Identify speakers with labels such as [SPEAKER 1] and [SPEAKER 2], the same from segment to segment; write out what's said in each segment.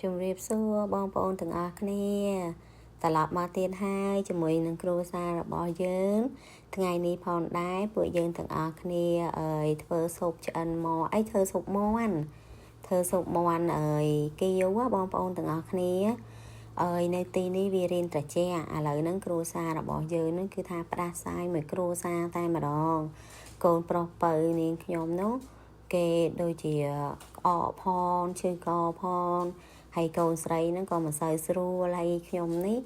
[SPEAKER 1] ជំរាបសួរបងប្អូនទាំងអស់គ្នាត្រឡប់មកទៀតហើយជាមួយនឹងគ្រូសាររបស់យើងថ្ងៃនេះផងដែរពួកយើងទាំងអស់គ្នាធ្វើស៊ុបឆ្អិនមកធ្វើស៊ុបមាន់គីវបងប្អូនទាំងអស់គ្នានៅទីនេះវារៀនត្រជាក់ឥឡូវហ្នឹងគ្រូសាររបស់យើងហ្នឹងគឺថាផ្ដាសាយមួយគ្រូសារតែម្ដងកូនប្រុសបើនាងខ្ញុំនោះគេដូចជាក្អកផងឈឺកផងហើយកូនស្រីហ្នឹងក៏មិនសូវស្រួលហើយខ្ញុំនេះ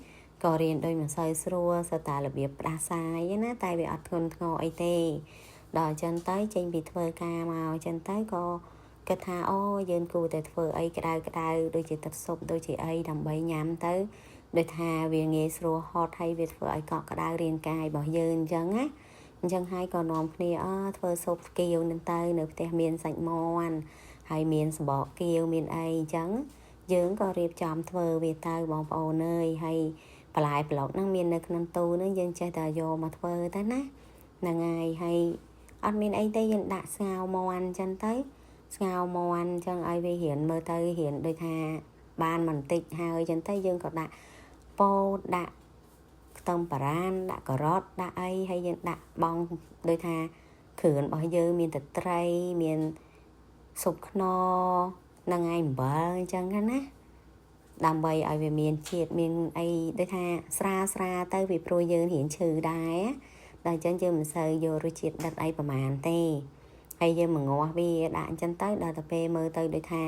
[SPEAKER 1] ក៏រៀនដូចមិនសូវស្រួលសតែរបៀបផ្ដាសាយណាតែវាអត់ធ្ងន់ធ្ងរអីទេដល់អញ្ចឹងទៅចេញពីធ្វើការមកអញ្ចឹងទៅក៏គិតថាអូយើងគួរតែធ្វើអីក្តៅដូចជាទឹកស៊ុបដូចជាអីដើម្បីញ៉ាំទៅដូចថាវាងាយស្រួលហត់ហើយវាធ្វើឲ្យកក់ក្តៅរាងកាយរបស់យើងអញ្ចឹងណាអញ្ចឹងហើយក៏នាំគ្នាធ្វើស៊ុបគៀវនឹងទៅនៅផ្ទះមានសាច់មាន់ហើយមានសម្បកគៀវមានអីអញ្ចឹងយើងក៏រៀបចំធ្វើវាទៅបងប្អូនអើយហើយបន្លែប្លុកហ្នឹងមាននៅក្នុងទូហ្នឹងយើងចេះតែយកមកធ្វើទៅណាហ្នឹងហើយអត់មានអីទេយើងដាក់ស្ងោរមាន់អញ្ចឹងទៅស្ងោរមាន់អញ្ចឹងឲ្យវារៀនមើលទៅរៀនដូចថាបានបន្តិចហើយអញ្ចឹងទៅយើងក៏ដាក់ពោតដាក់ខ្ទឹមបារានដាក់ការ៉ុតដាក់អីហើយយើងដាក់បងដូចថាគ្រឿងរបស់យើងមានទឹកត្រីមានស៊ុបខ្នុរនឹងឯងអំបិលអញ្ចឹងណាដើម្បីឲ្យវាមានជាតិមានអីដូចថាស្រាទៅពីព្រោះយើងរៀនឈឺដែរដល់អញ្ចឹងយើងមិនសូវយករសជាតិដិតអីប្រហែលទេហើយយើងមកងាស់វាដាក់អញ្ចឹងទៅដល់ទៅពេលមើលទៅដូចថា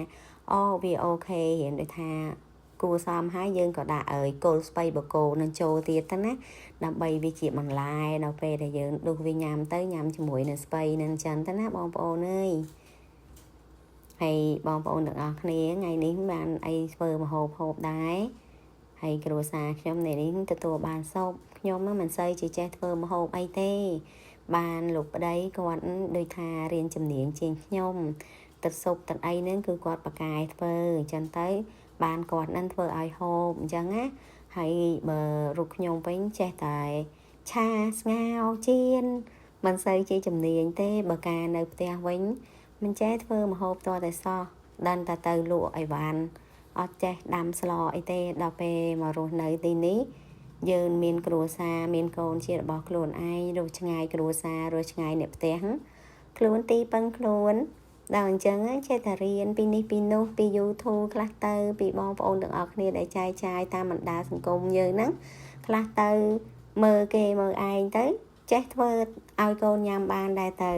[SPEAKER 1] អូវាអូខេរៀនដូចថាគួរសមហើយយើងក៏ដាក់គល់ស្ពៃបកូនឹងចូលទៀតទៅណាដើម្បីវាជាបន្លែដល់ពេលដែលយើងដួសវាញ៉ាំទៅញ៉ាំជាមួយនឹងស្ពៃនឹងអញ្ចឹងទៅណាបងប្អូនអើយហើយបងប្អូនទាំងអស់គ្នាថ្ងៃនេះបានអីធ្វើម្ហូបហូបដែរហើយគ្រួសារខ្ញុំនេះទទួលបានសោកខ្ញុំមិនសូវចេះធ្វើម្ហូបអីទេបានលោកប្តីគាត់ដូចថារៀនជំនាញជាងខ្ញុំទឹកស៊ុបទឹកអីហ្នឹងគឺគាត់បកកាយធ្វើអញ្ចឹងទៅបានគាត់នឹងធ្វើឲ្យហូបអញ្ចឹងណាហើយបើរូបខ្ញុំវិញចេះតែឆាស្ងោរចៀនមិនសូវជាជំនាញទេបើកានៅផ្ទះវិញមិនចេះធ្វើម្ហូបតតែសោះដានតែទៅលក់អីវ៉ាន់អត់ចេះដាំស្លអីទេដល់ពេលមករស់នៅទីនេះយើងមានគ្រួសារមានកូនជារបស់ខ្លួនឯងរស់ឆ្ងាយគ្រួសាររស់ឆ្ងាយអ្នកផ្ទះខ្លួនទីពឹងខ្លួនដល់អញ្ចឹងចេះតែរៀនពីនេះពីនោះពី YouTube ខ្លះទៅពីបងប្អូនទាំងអស់គ្នាដែលចែកចាយតាមបណ្ដាសង្គមយើងហ្នឹងខ្លះទៅមើលគេមើលឯងទៅចេះធ្វើឲ្យកូនញ៉ាំបានដែរទៅ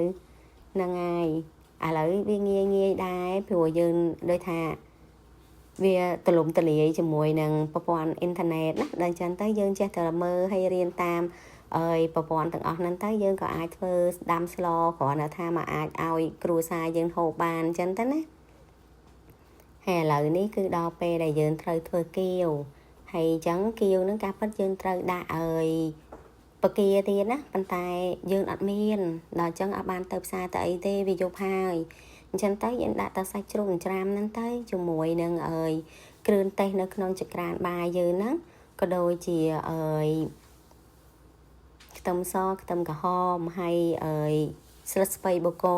[SPEAKER 1] ហ្នឹងហើយឥឡូវវាងាយដែរព្រោះយើងដូចថាវាទលំទលាយជាមួយនឹងប្រព័ន្ធអ៊ីនធឺណិតណាដល់អញ្ចឹងទៅយើងចេះតែមើលហើយរៀនតាមប្រព័ន្ធទាំងអស់ហ្នឹងទៅយើងក៏អាចធ្វើដាំស្លគ្រាន់តែថាមកអាចឲ្យគ្រួសារយើងហូបបានអញ្ចឹងទៅណាហើយឥឡូវនេះគឺដល់ពេលដែលយើងត្រូវធ្វើគៀវហើយអញ្ចឹងគៀវហ្នឹងការពិតយើងត្រូវដាក់បកាទៀតណាប៉ុន្តែយើងអត់មានដល់អញ្ចឹងអត់បានទៅផ្សារទៅអីទេវាយប់ហើយអញ្ចឹងទៅយើងដាក់តែសាច់ជ្រូកចិញ្ច្រាំហ្នឹងទៅជាមួយនឹងគ្រឿងទេសនៅក្នុងចក្រានបាយយើងហ្នឹងក៏ដូចជាខ្ទឹមសខ្ទឹមក្រហមហើយស្លឹកស្ពៃបូកូ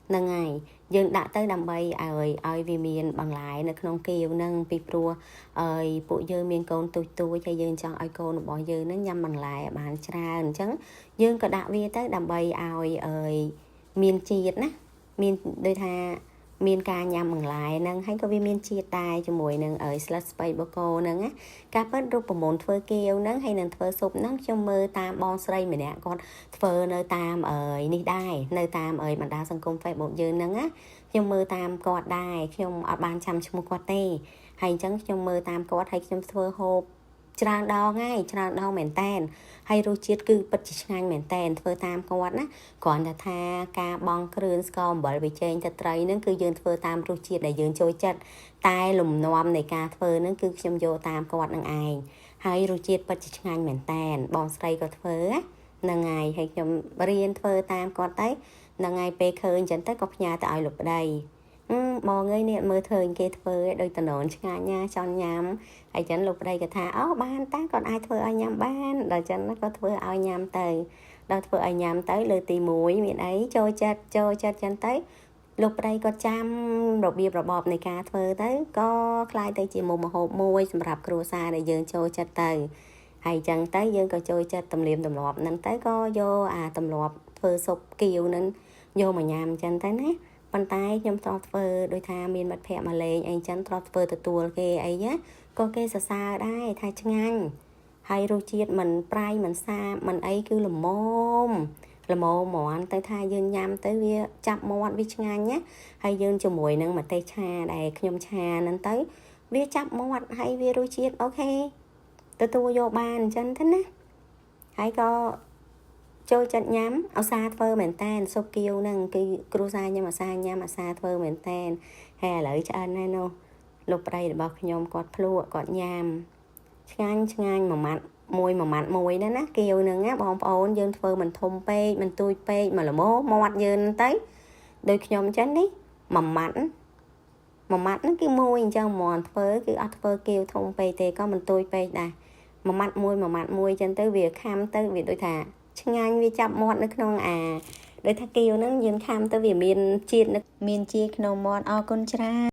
[SPEAKER 1] ហ្នឹងហើយយើងដាក់ទៅដើម្បីឲ្យវាមានបន្លែនៅក្នុងគៀវហ្នឹងពីព្រោះពួកយើងមានកូនទូចហើយយើងចង់ឲ្យកូនរបស់យើងហ្នឹងញ៉ាំបន្លែបានច្រើនអញ្ចឹងយើងក៏ដាក់វាទៅដើម្បីឲ្យមានជាតិណាមានដូចថាមានការញ៉ាំបន្លែហ្នឹងហើយក៏វាមានជាតិដែរជាមួយនឹងស្លឹកស្ពៃបូកូហ្នឹងណាការពិតរូបមន្តធ្វើគៀវហ្នឹងហើយនឹងធ្វើស៊ុបហ្នឹងខ្ញុំមើលតាមបងស្រីម្នាក់គាត់ធ្វើនៅតាមនេះដែរនៅតាមបណ្ដាសង្គម Facebook យើងហ្នឹងណាខ្ញុំមើលតាមគាត់ដែរខ្ញុំអត់បានចាំឈ្មោះគាត់ទេហើយអញ្ចឹងខ្ញុំមើលតាមគាត់ហើយខ្ញុំធ្វើហូបច្រើនដងមែនតែនហើយរសជាតិគឺពិតជាឆ្ងាញ់មែនតែនធ្វើតាមគាត់ណាគ្រាន់តែថាការបង់គ្រឿងស្ករអំបិលប៊ីចេងទឹកត្រីហ្នឹងគឺយើងធ្វើតាមរសជាតិដែលយើងចូលចិត្តតែលំនាំនៃការធ្វើហ្នឹងគឺខ្ញុំយកតាមគាត់នឹងឯងហើយរសជាតិពិតជាឆ្ងាញ់មែនតែនបងស្រីក៏ធ្វើហ្នឹងហើយខ្ញុំរៀនធ្វើតាមគាត់ទៅហ្នឹងហើយពេលឃើញអញ្ចឹងទៅក៏ផ្ញើទៅឲ្យលោកប្តីបងអើយនេះមើលធ្វើគេធ្វើដូចតំណនឆ្ងាញ់ណាចង់ញ៉ាំហើយចឹងលោកប្តីក៏ថាអូបានតាគាត់អាចធ្វើឲ្យញ៉ាំបានដល់ចឹងគាត់ធ្វើឲ្យញ៉ាំទៅដល់ធ្វើឲ្យញ៉ាំទៅលើទី1មានអីចូលចិត្តចឹងទៅ លោកប្តីក៏ចាំរបៀបរបបនៃការធ្វើទៅក៏คล้ายទៅជាមុខម្ហូបមួយសម្រាប់គ្រួសារដែលយើងចូលចិត្តទៅហើយចឹងទៅយើងក៏ចូលចិត្តទំនៀមទម្លាប់ហ្នឹងទៅក៏យកអាទម្លាប់ធ្វើស៊ុបគៀវហ្នឹងយកមកញ៉ាំចឹងទៅណាប៉ុន្តែខ្ញុំធ្លាប់ធ្វើដោយថាមានមិត្តភ័ក្តិមកលេងអីចឹងធ្លាប់ធ្វើទទួលគេអីណាក៏គេសរសើរដែរថាឆ្ងាញ់ហើយរសជាតិមិនប្រៃមិនសាបមិនអីគឺល្មមហ្មងទៅថាយើងញ៉ាំទៅវាចាប់មាត់វាឆ្ងាញ់ណាហើយយើងជាមួយនឹងម្ទេសឆាដែលខ្ញុំឆាហ្នឹងទៅវាចាប់មាត់ហើយវារសជាតិអូខេទទួលយកបានអញ្ចឹងទៅណាហើយក៏ចូលចិត្តញ៉ាំឧស្សាហ៍ធ្វើមែនតែនស៊ុបគៀវហ្នឹងគឺគ្រូសាខ្ញុំឧស្សាហ៍ញ៉ាំឧស្សាហ៍ធ្វើមែនតែនហើយឥឡូវឆ្អិនហើយនោះលោកប្តីរបស់ខ្ញុំគាត់ភ្លក់គាត់ញ៉ាំឆ្ងាញ់មួយម៉ាត់មួយណាគៀវហ្នឹងណាបងប្អូនយើងធ្វើមិនធំពេកមិនទូចពេកមកល្មមមាត់យើងទៅដោយខ្ញុំចឹងនេះមួយម៉ាត់ហ្នឹងគឺមួយអញ្ចឹងហ្មងធ្វើគឺអត់ធ្វើគៀវធំពេកទេក៏មិនទូចពេកដែរមួយម៉ាត់មួយចឹងទៅវាខាំទៅវាដូចថាឆ្ងាញ់វាចាប់មាត់នៅក្នុងដូចថាគៀវហ្នឹងយើងខាំទៅវាមានជាតិក្នុងមាត់អរគុណច្រើន